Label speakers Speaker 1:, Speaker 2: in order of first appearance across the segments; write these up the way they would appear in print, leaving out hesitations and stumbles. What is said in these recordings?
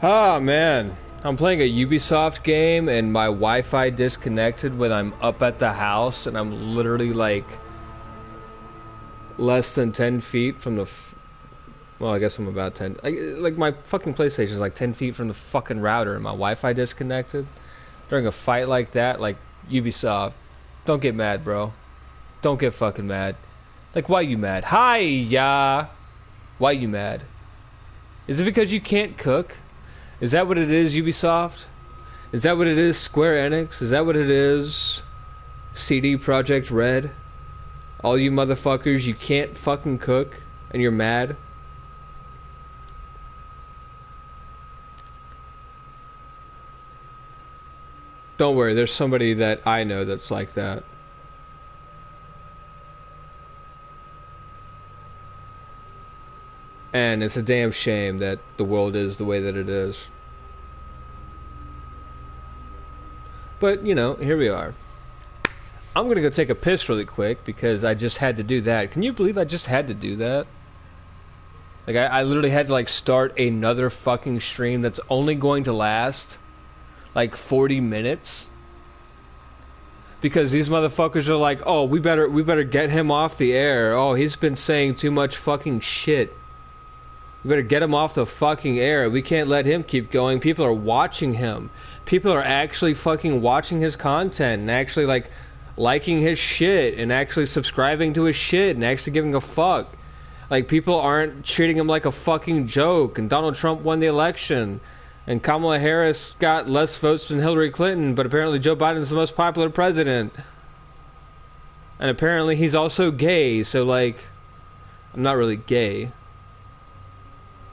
Speaker 1: Oh man, I'm playing a Ubisoft game and my Wi-Fi disconnected when I'm up at the house, and I'm literally like less than 10 feet from the. Well, I guess I'm about 10. Like my fucking PlayStation is like 10 feet from the fucking router, and my Wi-Fi disconnected during a fight like that. Like Ubisoft, don't get mad, bro. Don't get fucking mad. Like, why you mad? Hi, ya. Why you mad? Is it because you can't cook? Is that what it is, Ubisoft? Is that what it is, Square Enix? Is that what it is, CD Projekt Red? All you motherfuckers, you can't fucking cook, and you're mad? Don't worry, there's somebody that I know that's like that. And it's a damn shame that the world is the way that it is. But, you know, here we are. I'm gonna go take a piss really quick because I just had to do that. Can you believe I just had to do that? Like, I literally had to, like, start another fucking stream that's only going to last, like, 40 minutes. Because these motherfuckers are like, oh, we better get him off the air. Oh, he's been saying too much fucking shit. We better get him off the fucking air. We can't let him keep going. People are watching him. People are actually fucking watching his content and actually, like, liking his shit and actually subscribing to his shit and actually giving a fuck. Like, people aren't treating him like a fucking joke. And Donald Trump won the election. And Kamala Harris got less votes than Hillary Clinton, but apparently Joe Biden's the most popular president. And apparently he's also gay, so, like, I'm not really gay.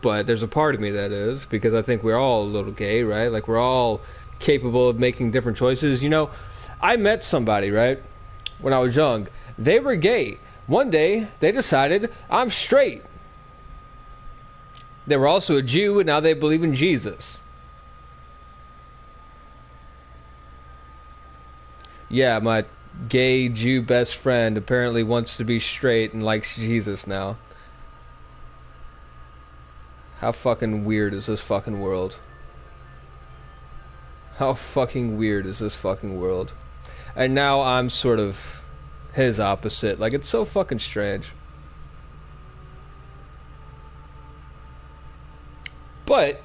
Speaker 1: But there's a part of me that is, because I think we're all a little gay, right? Like, we're all capable of making different choices. You know, I met somebody, right, when I was young. They were gay. One day, they decided, I'm straight. They were also a Jew, and now they believe in Jesus. Yeah, my gay Jew best friend apparently wants to be straight and likes Jesus now. How fucking weird is this fucking world? How fucking weird is this fucking world? And now I'm sort of his opposite. Like, it's so fucking strange. But,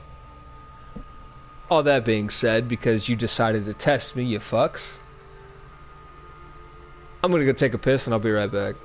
Speaker 1: all that being said, because you decided to test me, you fucks, I'm gonna go take a piss and I'll be right back.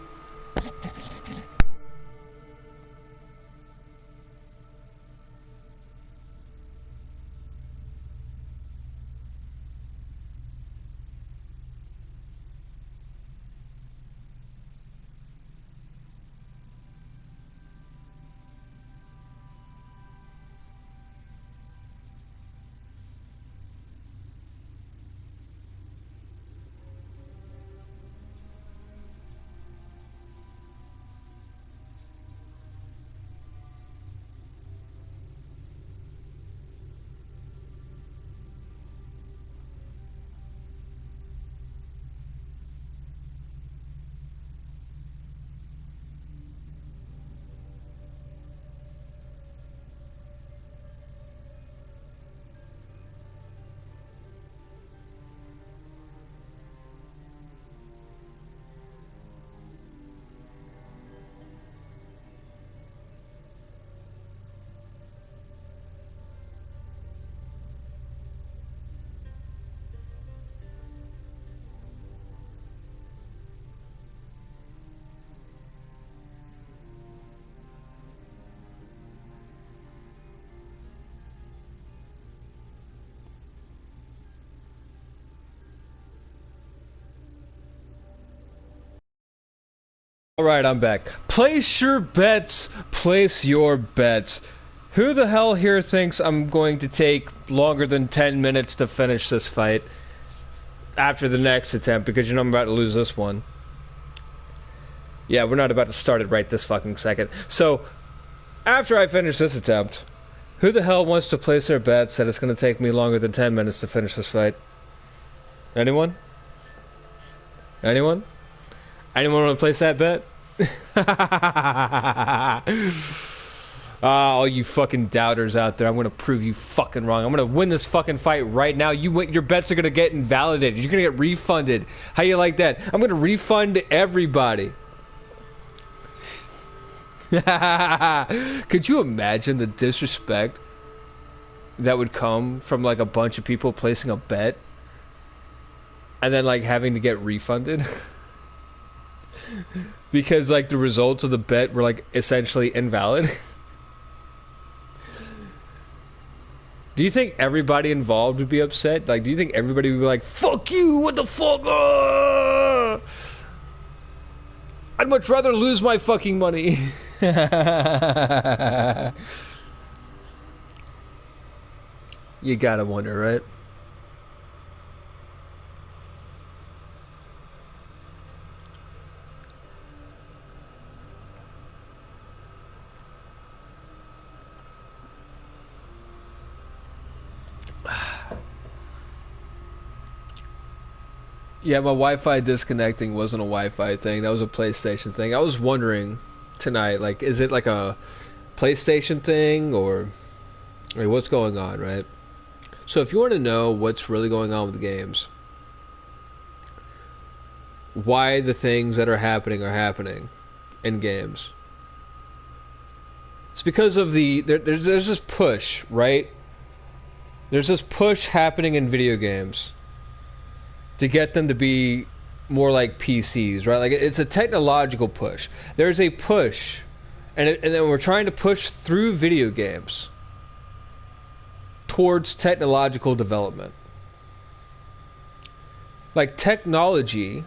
Speaker 1: Alright, I'm back. Place your bets. Place your bets. Who the hell here thinks I'm going to take longer than 10 minutes to finish this fight after the next attempt? Because you know I'm about to lose this one. Yeah, we're not about to start it right this fucking second. So, after I finish this attempt, who the hell wants to place their bets that it's going to take me longer than 10 minutes to finish this fight? Anyone? Anyone? Anyone want to place that bet? Ah, all you fucking doubters out there, I'm gonna prove you fucking wrong. I'm gonna win this fucking fight right now. Your bets are gonna get invalidated. You're gonna get refunded. How you like that? I'm gonna refund everybody. Could you imagine the disrespect that would come from like a bunch of people placing a bet and then like having to get refunded? Because like the results of the bet were like essentially invalid. Do you think everybody involved would be upset? Like, do you think everybody would be like, fuck you, what the fuck? I'd much rather lose my fucking money. You gotta wonder, right? Yeah, my Wi-Fi disconnecting wasn't a Wi-Fi thing. That was a PlayStation thing. I was wondering tonight, like, is it like a PlayStation thing or like what's going on, right? So if you want to know what's really going on with the games, why the things that are happening in games, it's because of there's this push, right? There's this push happening in video games to get them to be more like PCs, right? Like it's a technological push. There's a push, and then we're trying to push through video games towards technological development. Like technology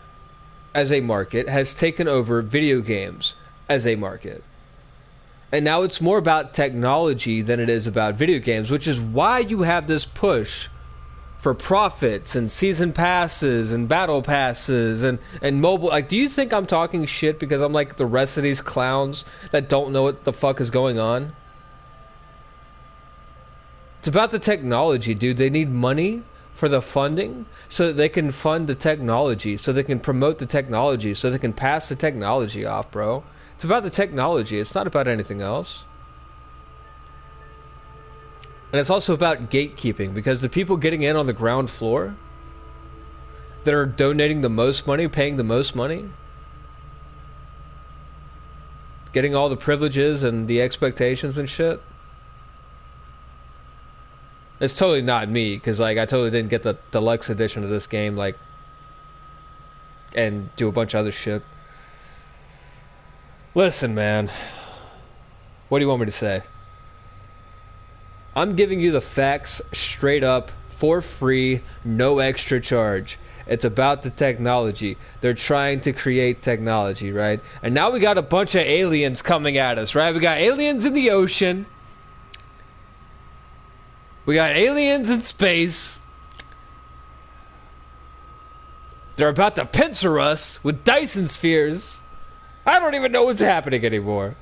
Speaker 1: as a market has taken over video games as a market. And now it's more about technology than it is about video games, which is why you have this push for profits and season passes and battle passes and mobile. Like, do you think I'm talking shit because I'm like the rest of these clowns that don't know what the fuck is going on? It's about the technology, dude. They need money for the funding so that they can fund the technology, so they can promote the technology, so they can pass the technology off, bro. It's about the technology. It's not about anything else. And it's also about gatekeeping, because the people getting in on the ground floor that are donating the most money, paying the most money, getting all the privileges and the expectations and shit. It's totally not me, because like I totally didn't get the deluxe edition of this game, like, and do a bunch of other shit. Listen, man. What do you want me to say? I'm giving you the facts straight up, for free, no extra charge. It's about the technology. They're trying to create technology, right? And now we got a bunch of aliens coming at us, right? We got aliens in the ocean. We got aliens in space. They're about to pincer us with Dyson spheres. I don't even know what's happening anymore.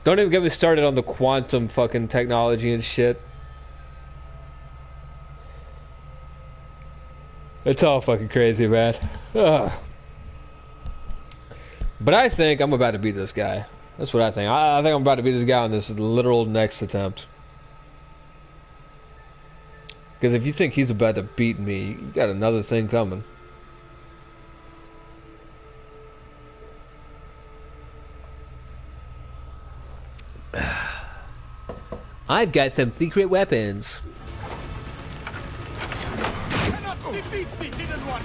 Speaker 1: Don't even get me started on the quantum fucking technology and shit. It's all fucking crazy, man. Ugh. But I think I'm about to beat this guy. That's what I think. I think I'm about to beat this guy on this literal next attempt. Because if you think he's about to beat me, you got another thing coming. I've got some secret weapons.
Speaker 2: You cannot defeat the hidden one.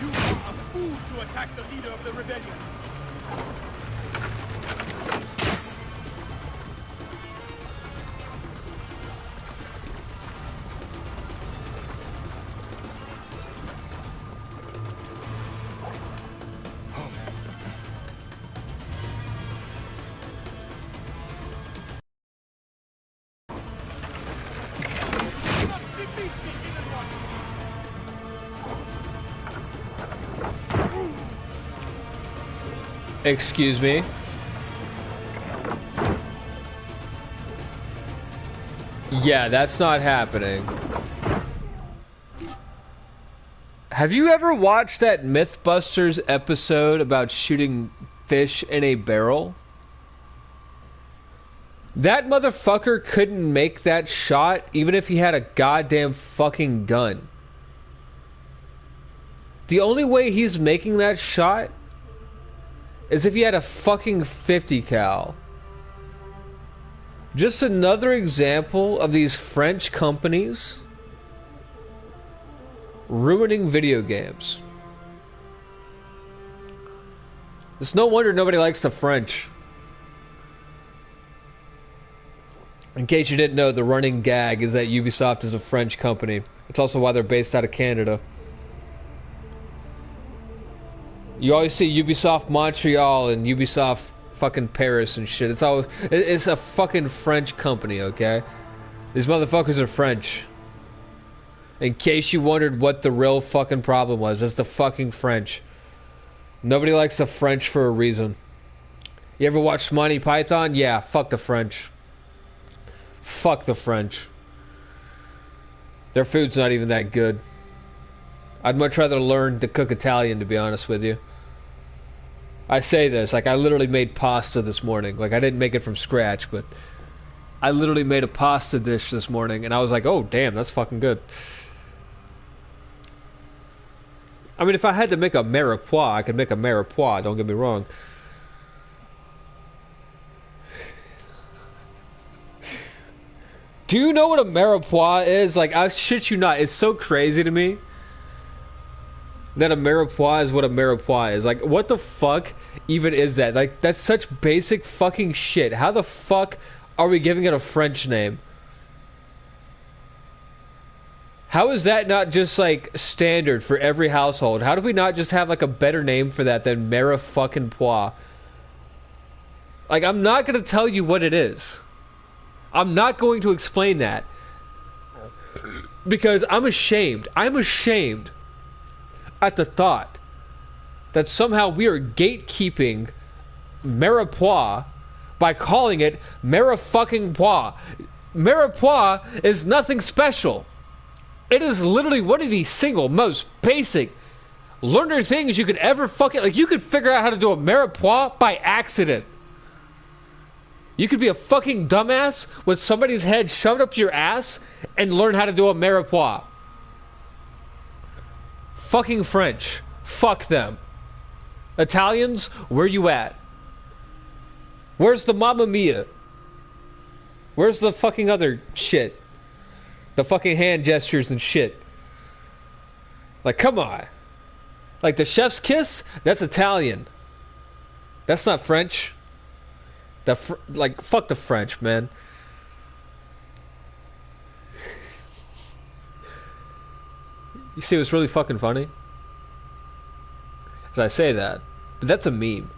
Speaker 2: You are a fool to attack the leader of the rebellion.
Speaker 1: Excuse me. Yeah, that's not happening. Have you ever watched that Mythbusters episode about shooting fish in a barrel? That motherfucker couldn't make that shot even if he had a goddamn fucking gun. The only way he's making that shot is if he had a fucking 50 cal. Just another example of these French companies ruining video games. It's no wonder nobody likes the French. In case you didn't know, the running gag is that Ubisoft is a French company. It's also why they're based out of Canada. You always see Ubisoft Montreal and Ubisoft fucking Paris and shit. It's a fucking French company, okay? These motherfuckers are French. In case you wondered what the real fucking problem was, it's the fucking French. Nobody likes the French for a reason. You ever watched Monty Python? Yeah, fuck the French. Fuck the French. Their food's not even that good. I'd much rather learn to cook Italian, to be honest with you. I say this, like I literally made pasta this morning. Like I didn't make it from scratch, but I literally made a pasta dish this morning, and I was like, oh damn, that's fucking good. I mean, if I had to make a mirepoix, I could make a mirepoix, don't get me wrong. Do you know what a mirepoix is? Like, I shit you not, it's so crazy to me that a mirepoix is what a mirepoix is. Like, what the fuck even is that? Like, that's such basic fucking shit. How the fuck are we giving it a French name? How is that not just, like, standard for every household? How do we not just have, like, a better name for that than mirefucking-poix? Like, I'm not gonna tell you what it is. I'm not going to explain that. Because I'm ashamed. I'm ashamed at the thought that somehow we are gatekeeping mirepoix by calling it mirefucking-poix. Mirepoix is nothing special. It is literally one of the single most basic learner things you could ever fucking... Like, you could figure out how to do a mirepoix by accident. You could be a fucking dumbass with somebody's head shoved up your ass and learn how to do a mirepoix. Fucking French. Fuck them. Italians, where you at? Where's the Mamma Mia? Where's the fucking other shit? The fucking hand gestures and shit. Like, come on. Like, the chef's kiss? That's Italian. That's not French. Like, fuck the French, man. You see what's really fucking funny? As I say that, but that's a meme.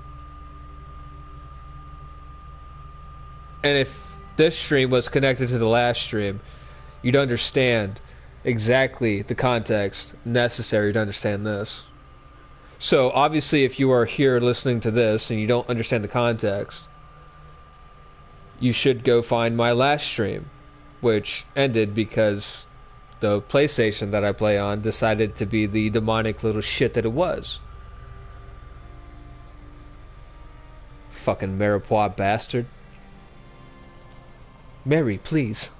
Speaker 1: And if this stream was connected to the last stream, you'd understand exactly the context necessary to understand this. So, obviously, if you are here listening to this and you don't understand the context, you should go find my last stream, which ended because the PlayStation that I play on decided to be the demonic little shit that it was. Fucking mirepoix bastard. Mary, please.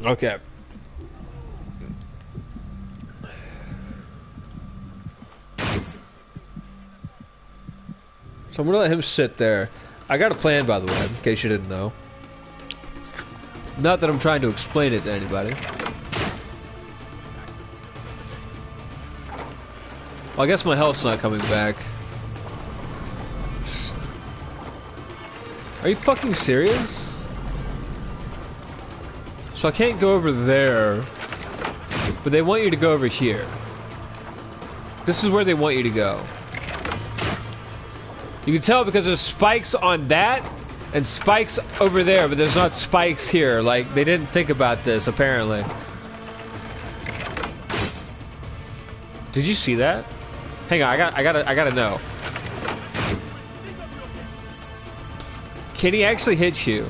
Speaker 1: Okay. So I'm gonna let him sit there. I got a plan, by the way, in case you didn't know. Not that I'm trying to explain it to anybody. Well, I guess my health's not coming back. Are you fucking serious? So I can't go over there, but they want you to go over here. This is where they want you to go. You can tell because there's spikes on that, And spikes over there, but there's not spikes here. Like, they didn't think about this, apparently. Did you see that? Hang on, I gotta know. Can he actually hit you?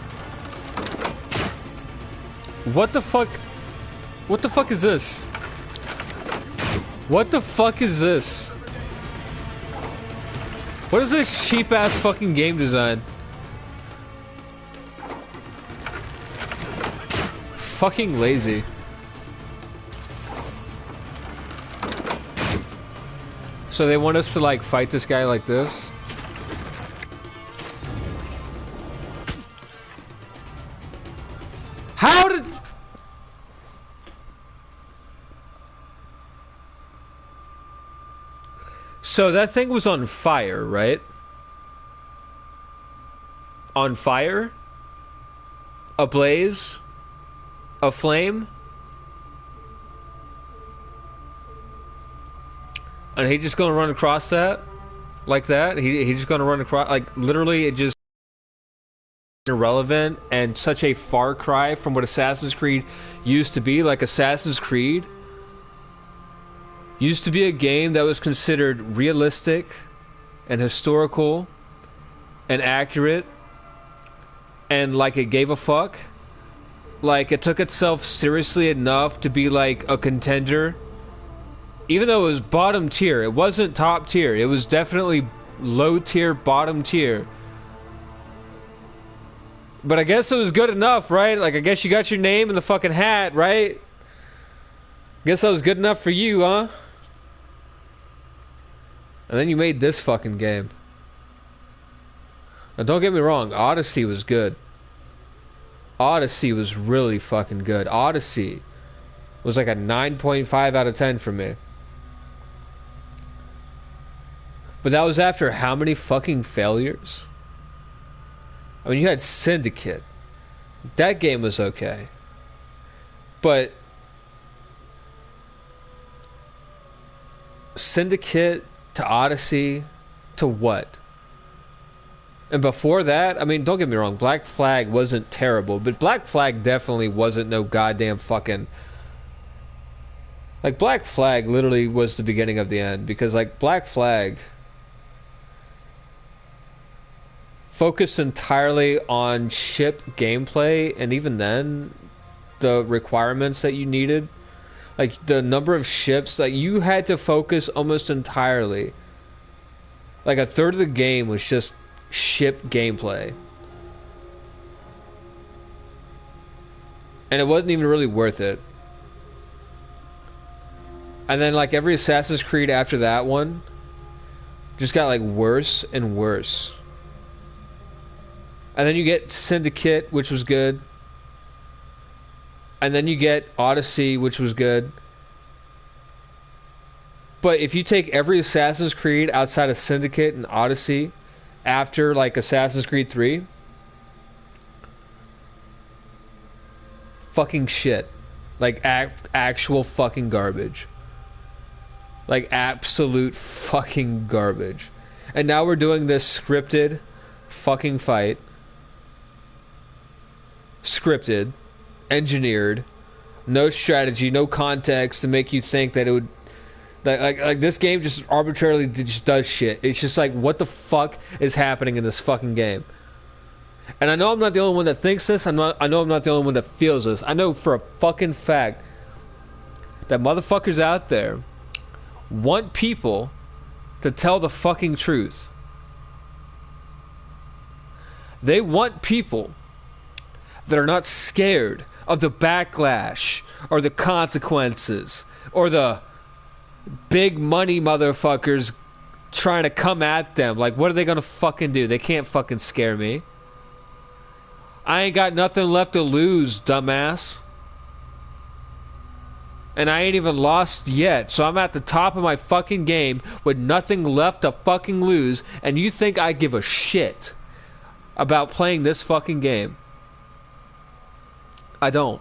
Speaker 1: What the fuck? What the fuck is this? What the fuck is this? What is this cheap ass fucking game design? Fucking lazy. So they want us to like fight this guy like this? How did... So that thing was on fire, right? On fire? Ablaze? Aflame? And he just gonna run across that? Like that? He's just gonna run across, like, literally it just irrelevant and such a far cry from what Assassin's Creed used to be. Like, Assassin's Creed used to be a game that was considered realistic and historical and accurate, and like it gave a fuck. Like, it took itself seriously enough to be like a contender. Even though it was bottom tier, it wasn't top tier. It was definitely low tier, bottom tier. But I guess it was good enough, right? Like, I guess you got your name in the fucking hat, right? Guess that was good enough for you, huh? And then you made this fucking game. Now, don't get me wrong, Odyssey was good. Odyssey was really fucking good. Odyssey was like a 9.5 out of 10 for me. But that was after how many fucking failures? I mean, you had Syndicate. That game was okay. But Syndicate to Odyssey to what? And before that, I mean, don't get me wrong, Black Flag wasn't terrible, but Black Flag definitely wasn't no goddamn fucking... Like, Black Flag literally was the beginning of the end, because, like, Black Flag focused entirely on ship gameplay, and even then, the requirements that you needed, like, the number of ships that you had to focus almost entirely. Like, a third of the game was just ship gameplay. And it wasn't even really worth it. And then, like, every Assassin's Creed after that one just got, like, worse and worse. And then you get Syndicate, which was good. And then you get Odyssey, which was good. But if you take every Assassin's Creed outside of Syndicate and Odyssey after, like, Assassin's Creed 3, fucking shit. Like, actual fucking garbage. Like, absolute fucking garbage. And now we're doing this scripted fucking fight. Scripted. Engineered. No strategy, no context to make you think that it would... Like this game just arbitrarily just does shit. It's just like, what the fuck is happening in this fucking game? And I know I'm not the only one that thinks this. I know I'm not the only one that feels this. I know for a fucking fact that motherfuckers out there want people to tell the fucking truth. They want people that are not scared of the backlash or the consequences or the big money motherfuckers trying to come at them. Like, what are they gonna fucking do? They can't fucking scare me. I ain't got nothing left to lose, dumbass. And I ain't even lost yet, so I'm at the top of my fucking game with nothing left to fucking lose, and you think I give a shit about playing this fucking game? I don't.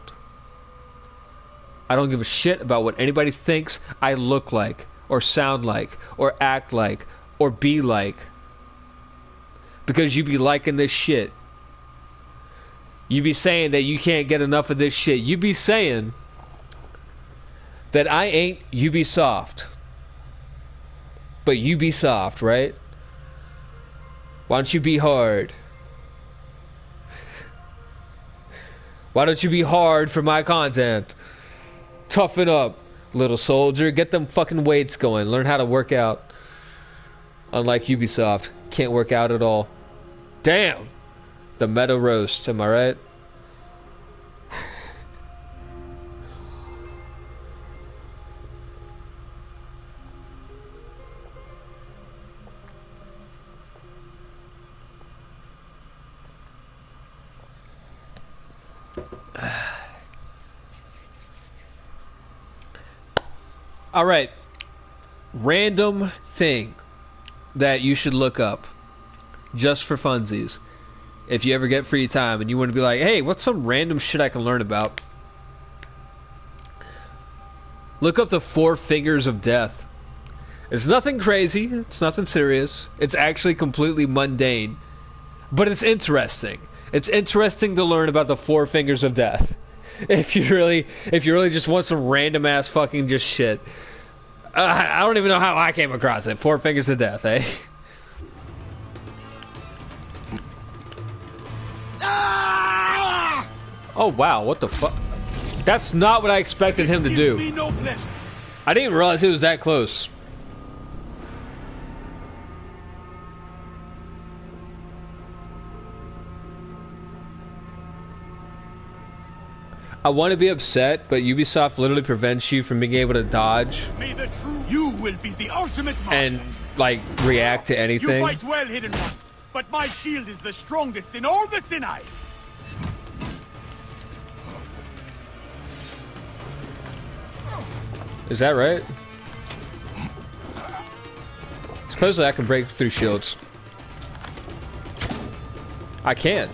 Speaker 1: I don't give a shit about what anybody thinks I look like, or sound like, or act like, or be like. Because you be liking this shit. You be saying that you can't get enough of this shit. You be saying that I ain't Ubisoft. But you be soft, right? Why don't you be hard? Why don't you be hard for my content? Toughen up, little soldier. Get them fucking weights going. Learn how to work out. Unlike Ubisoft. Can't work out at all. Damn! The meta roast, am I right? All right, random thing that you should look up just for funsies. If you ever get free time and you want to be like, hey, what's some random shit I can learn about? Look up the 4 fingers of death. It's nothing crazy. It's nothing serious. It's actually completely mundane. But it's interesting. It's interesting to learn about the 4 fingers of death. If you really just want some random ass fucking just shit. I don't even know how I came across it. 4 fingers of death, eh? Oh wow, what the fuck? That's not what I expected him to do. I didn't even realize it was that close. I want to be upset, but Ubisoft literally prevents you from being able to dodge.
Speaker 2: May the true you will be the ultimate
Speaker 1: and like react to anything.
Speaker 2: You fight well, Hidden One, but my shield is the strongest in all the Sinai.
Speaker 1: Is that right? Supposedly I can break through shields. I can't.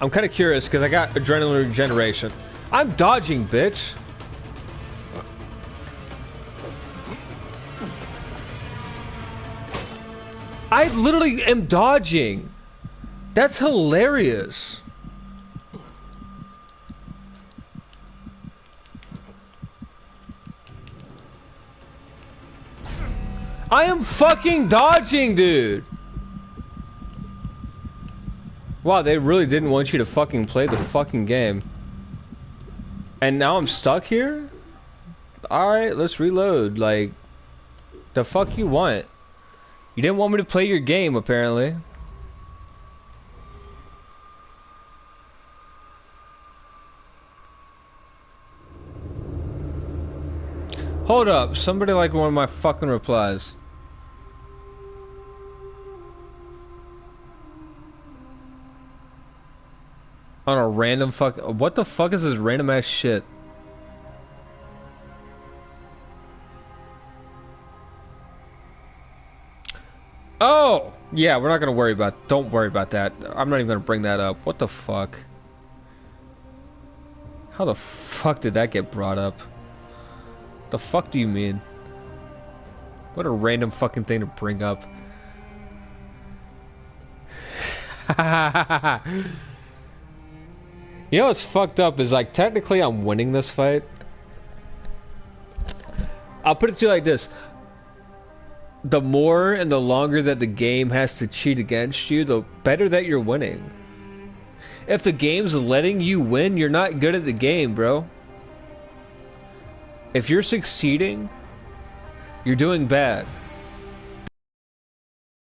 Speaker 1: I'm kind of curious because I got adrenaline regeneration. I'm dodging, bitch. I literally am dodging. That's hilarious. I am fucking dodging, dude. Wow, they really didn't want you to fucking play the fucking game. And now I'm stuck here? Alright, let's reload. Like, the fuck you want? You didn't want me to play your game, apparently. Hold up, somebody like one of my fucking replies. On a random fuck. What the fuck is this random ass shit? Oh! Yeah, we're not gonna worry about. Don't worry about that. I'm not even gonna bring that up. What the fuck? How the fuck did that get brought up? The fuck do you mean? What a random fucking thing to bring up. You know what's fucked up is, like, technically I'm winning this fight. I'll put it to you like this. The more and the longer that the game has to cheat against you, the better that you're winning. If the game's letting you win, you're not good at the game, bro. If you're succeeding, you're doing bad.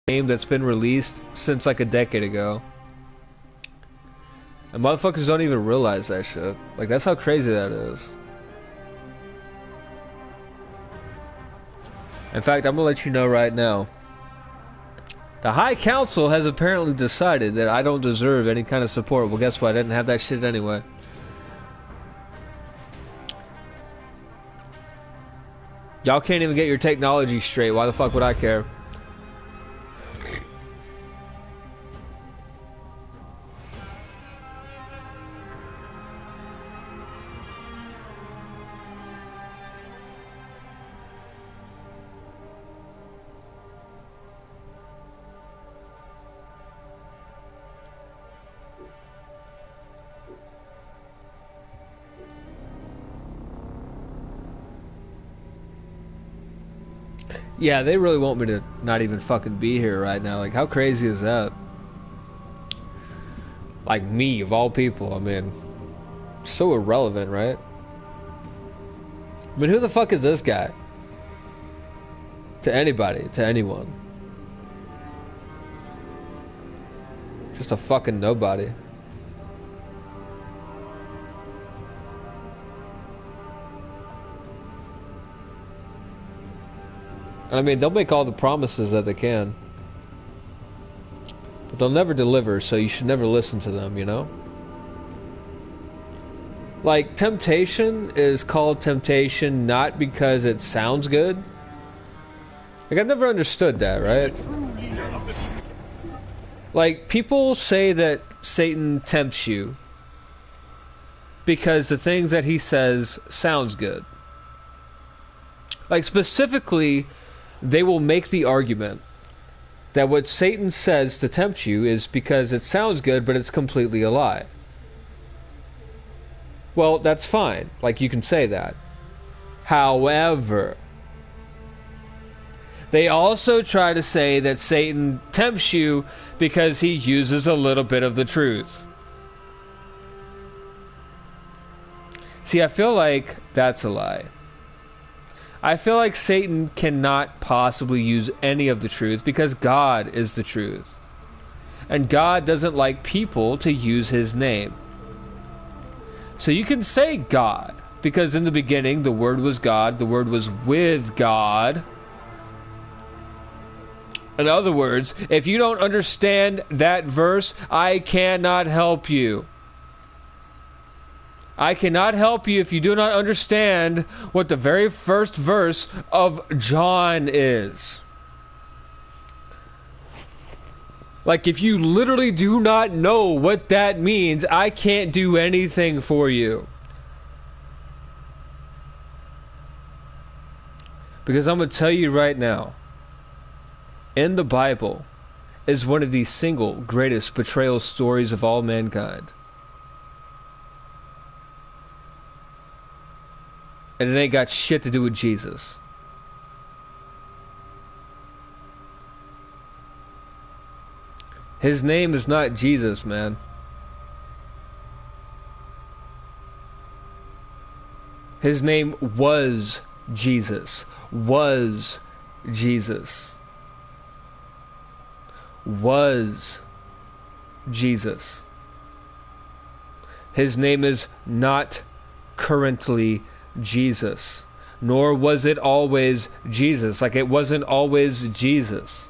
Speaker 1: Game that's been released since like a decade ago. And motherfuckers don't even realize that shit. Like, that's how crazy that is. In fact, I'm gonna let you know right now. The High Council has apparently decided that I don't deserve any kind of support. Well, guess what? I didn't have that shit anyway. Y'all can't even get your technology straight. Why the fuck would I care? Yeah, they really want me to not even fucking be here right now. Like, how crazy is that? Like, me, of all people, I mean, so irrelevant, right? I mean, who the fuck is this guy? To anybody, to anyone. Just a fucking nobody. I mean, they'll make all the promises that they can. But they'll never deliver, so you should never listen to them, you know? Like, temptation is called temptation not because it sounds good. Like, I've never understood that, right? Like, people say that Satan tempts you because the things that he says sounds good. Like, specifically, they will make the argument that what Satan says to tempt you is because it sounds good, but it's completely a lie. Well, that's fine. Like, you can say that. However, they also try to say that Satan tempts you because he uses a little bit of the truth. See, I feel like that's a lie. I feel like Satan cannot possibly use any of the truth because God is the truth. And God doesn't like people to use his name. So you can say God, because in the beginning the Word was God, the Word was with God. In other words, if you don't understand that verse, I cannot help you. I cannot help you if you do not understand what the very first verse of John is. Like, if you literally do not know what that means, I can't do anything for you. Because I'm going to tell you right now, in the Bible is one of the single greatest betrayal stories of all mankind. And it ain't got shit to do with Jesus. His name is not Jesus, man. His name was Jesus. Was Jesus. Was Jesus. His name is not currently Jesus, nor was it always Jesus. Like, it wasn't always Jesus.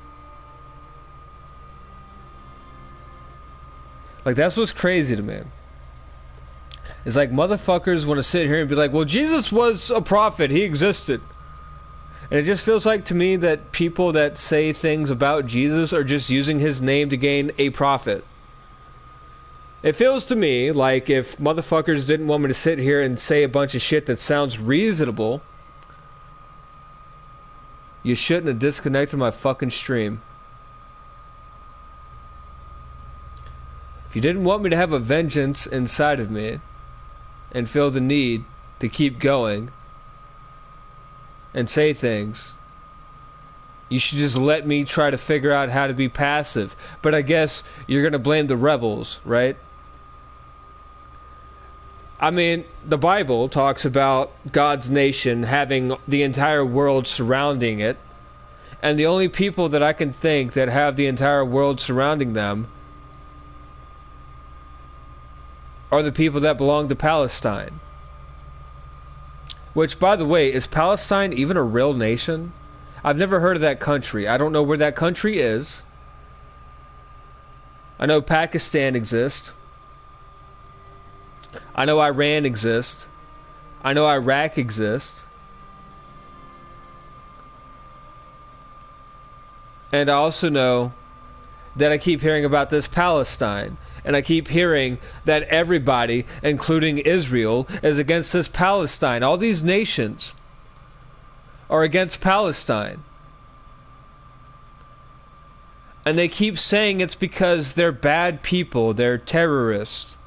Speaker 1: Like, that's what's crazy to me. It's like motherfuckers want to sit here and be like, well, Jesus was a prophet, he existed. And it just feels like to me that people that say things about Jesus are just using his name to gain a profit. It feels to me like if motherfuckers didn't want me to sit here and say a bunch of shit that sounds reasonable, you shouldn't have disconnected my fucking stream. If you didn't want me to have a vengeance inside of me and feel the need to keep going and say things, you should just let me try to figure out how to be passive. But I guess you're going to blame the rebels, right? I mean, the Bible talks about God's nation having the entire world surrounding it. And the only people that I can think that have the entire world surrounding them are the people that belong to Palestine. Which, by the way, is Palestine even a real nation? I've never heard of that country. I don't know where that country is. I know Pakistan exists. I know Iran exists. I know Iraq exists. And I also know that I keep hearing about this Palestine. And I keep hearing that everybody, including Israel, is against this Palestine. All these nations are against Palestine. And they keep saying it's because they're bad people, they're terrorists.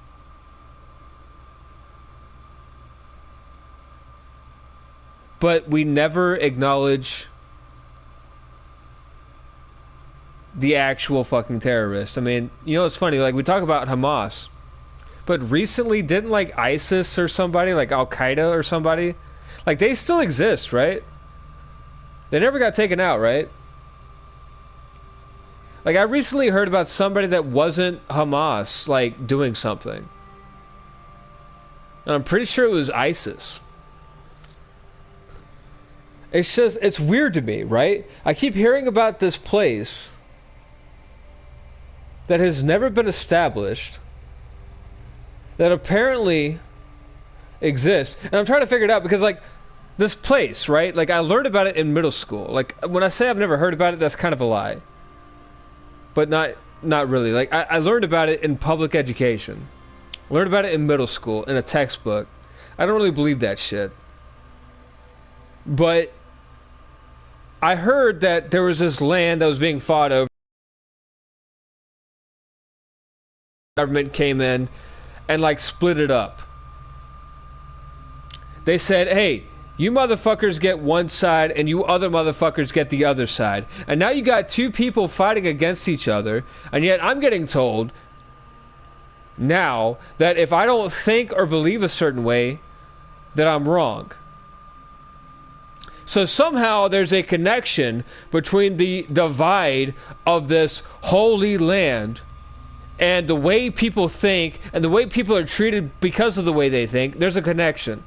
Speaker 1: But we never acknowledge the actual fucking terrorists. I mean, you know, it's funny, like, we talk about Hamas, but recently didn't, like, ISIS or somebody, like Al-Qaeda or somebody, like, they still exist, right? They never got taken out, right? Like, I recently heard about somebody that wasn't Hamas, like, doing something. And I'm pretty sure it was ISIS. It's just, it's weird to me, right? I keep hearing about this place that has never been established, that apparently exists. And I'm trying to figure it out because, like, this place, right? Like, I learned about it in middle school. Like, when I say I've never heard about it, that's kind of a lie. But not really. Like, I learned about it in public education. I learned about it in middle school, in a textbook. I don't really believe that shit. But I heard that there was this land that was being fought over. The government came in and, like, split it up. They said, hey, you motherfuckers get one side and you other motherfuckers get the other side. And now you got two people fighting against each other, and yet I'm getting told now that if I don't think or believe a certain way, that I'm wrong. So somehow there's a connection between the divide of this holy land and the way people think and the way people are treated because of the way they think. There's a connection.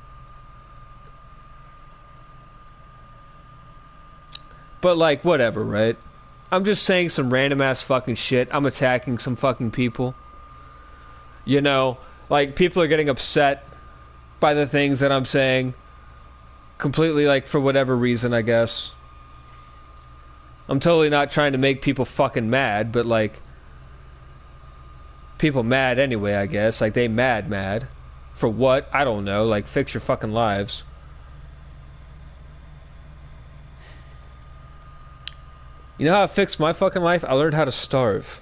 Speaker 1: But, like, whatever, right? I'm just saying some random ass fucking shit. I'm attacking some fucking people. You know, like, people are getting upset by the things that I'm saying. Completely, like, for whatever reason, I guess. I'm totally not trying to make people fucking mad, but, like, people mad anyway, I guess. Like, they mad. For what? I don't know. Like, fix your fucking lives. You know how I fixed my fucking life? I learned how to starve.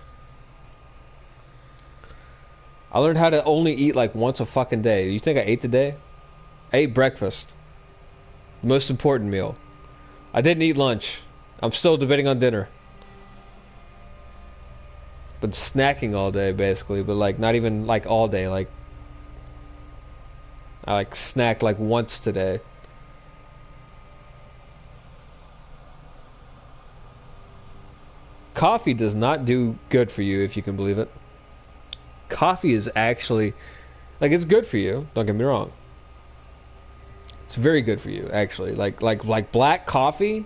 Speaker 1: I learned how to only eat like once a fucking day. You think I ate today? I ate breakfast. The most important meal. I didn't eat lunch. I'm still debating on dinner. Been snacking all day basically, but like not even like all day. Like I like snacked like once today. Coffee does not do good for you, if you can believe it. Coffee is actually, like, it's good for you. Don't get me wrong. It's very good for you, actually. Like black coffee.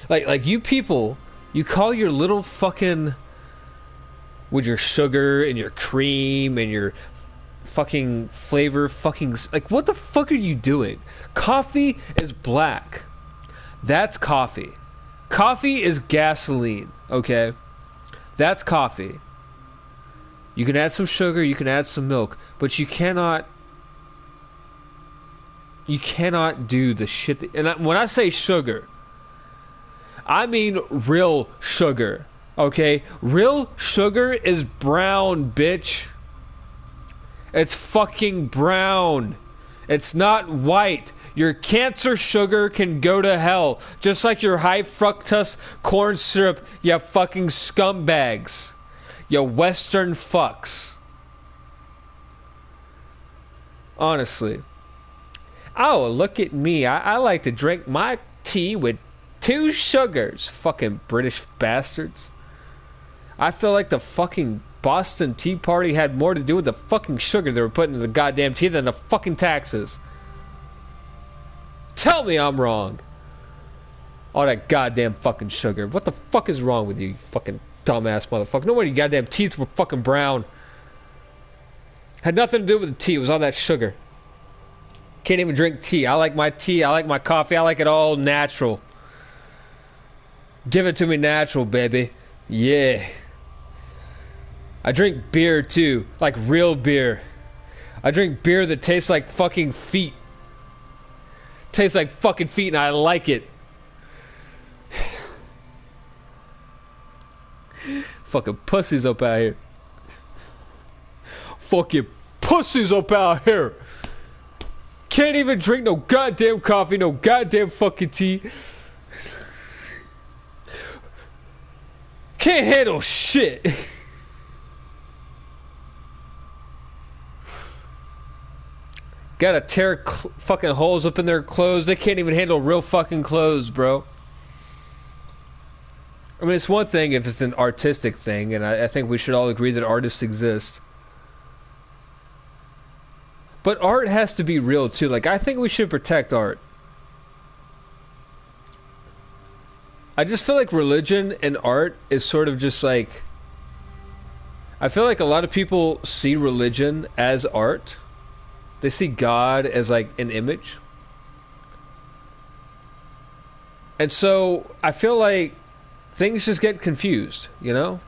Speaker 1: Like you people, you call your little fucking, with your sugar and your cream and your fucking flavor, fucking, like, what the fuck are you doing? Coffee is black. That's coffee. Coffee is gasoline, okay? That's coffee. You can add some sugar, you can add some milk, but you cannot do the shit that, and when I say sugar, I mean real sugar, okay? Real sugar is brown, bitch. It's fucking brown. It's not white. Your cancer sugar can go to hell. Just like your high fructose corn syrup, you fucking scumbags. You Western fucks. Honestly. Oh, look at me. I like to drink my tea with 2 sugars. Fucking British bastards. I feel like the fucking Boston Tea Party had more to do with the fucking sugar they were putting in the goddamn tea than the fucking taxes. Tell me I'm wrong. All that goddamn fucking sugar. What the fuck is wrong with you, you fucking dumbass motherfucker? No wonder your goddamn teeth were fucking brown. Had nothing to do with the tea. It was all that sugar. Can't even drink tea. I like my tea. I like my coffee. I like it all natural. Give it to me natural, baby. Yeah. I drink beer too. Like real beer. I drink beer that tastes like fucking feet. Tastes like fucking feet and I like it. Fucking pussies up out here. Fucking pussies up out here. Can't even drink no goddamn coffee, no goddamn fucking tea. Can't handle shit. Gotta tear fucking holes up in their clothes. They can't even handle real fucking clothes, bro. I mean, it's one thing if it's an artistic thing, and I think we should all agree that artists exist. But art has to be real, too. Like, I think we should protect art. I just feel like religion and art is sort of just like... I feel like a lot of people see religion as art. They see God as, like, an image. And so, I feel like things just get confused, you know?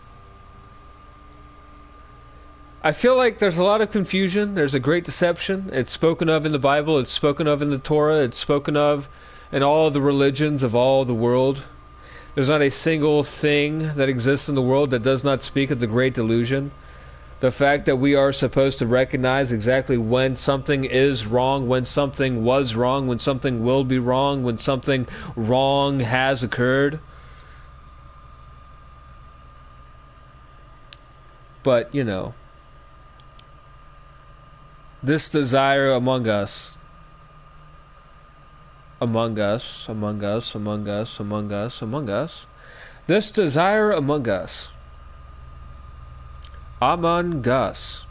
Speaker 1: I feel like there's a lot of confusion. There's a great deception. It's spoken of in the Bible. It's spoken of in the Torah. It's spoken of in all of the religions of all the world. There's not a single thing that exists in the world that does not speak of the great delusion. The fact that we are supposed to recognize exactly when something is wrong, when something was wrong, when something will be wrong, when something wrong has occurred. But, you know, this desire among us, among us, among us, among us, among us, among us, this desire among us, among us,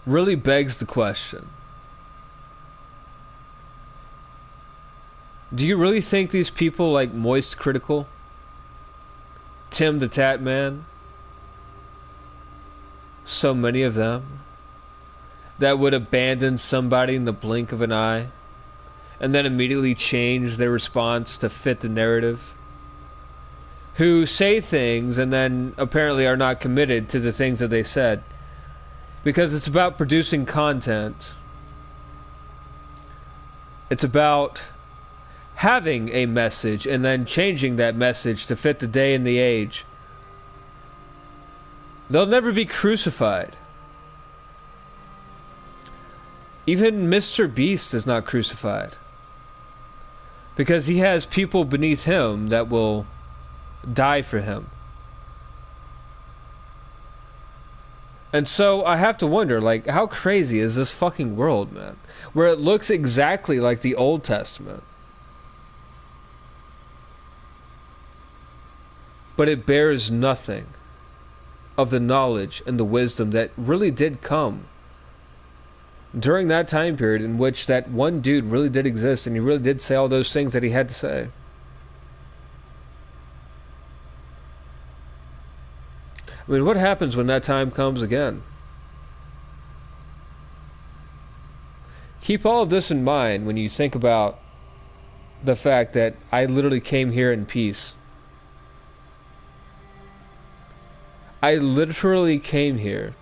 Speaker 1: really begs the question. Do you really think these people like Moist Critical, Tim the Tat Man, so many of them, that would abandon somebody in the blink of an eye and then immediately change their response to fit the narrative, who say things and then apparently are not committed to the things that they said, because it's about producing content. It's about having a message and then changing that message to fit the day and the age. They'll never be crucified. Even Mr. Beast is not crucified, because he has people beneath him that will die for him. And so I have to wonder, like, how crazy is this fucking world, man? Where it looks exactly like the Old Testament, but it bears nothing of the knowledge and the wisdom that really did come during that time period in which that one dude really did exist, and he really did say all those things that he had to say. I mean, what happens when that time comes again? Keep all of this in mind when you think about the fact that I literally came here in peace. I literally came here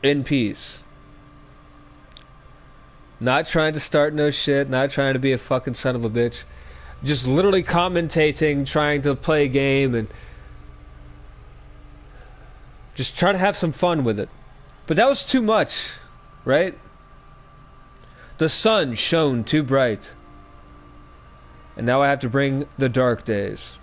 Speaker 1: in peace. Not trying to start no shit, not trying to be a fucking son of a bitch. Just literally commentating, trying to play a game, and just try to have some fun with it. But that was too much, right? The sun shone too bright. And now I have to bring the dark days.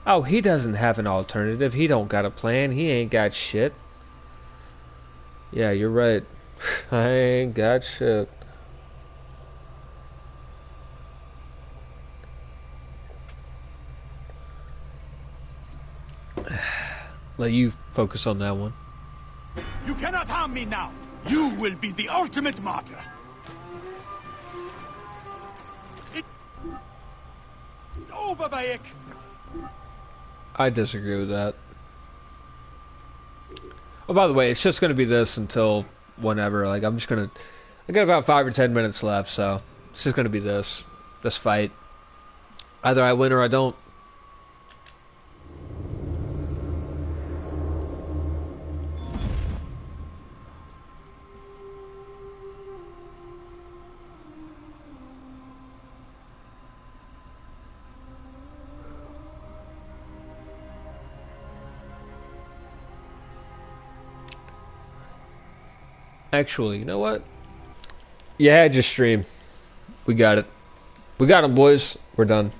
Speaker 1: Oh, he doesn't have an alternative. He don't got a plan. He ain't got shit. Yeah, you're right. I ain't got shit. Let you focus on that one.
Speaker 2: You cannot harm me now. You will be the ultimate martyr. It's over, Bayek.
Speaker 1: I disagree with that. Oh, by the way, it's just going to be this until whenever. Like, I'm just going to... I got about 5 or 10 minutes left, so it's just going to be this fight. Either I win or I don't. Actually, you know what? You had your stream. We got it. We got him, boys. We're done.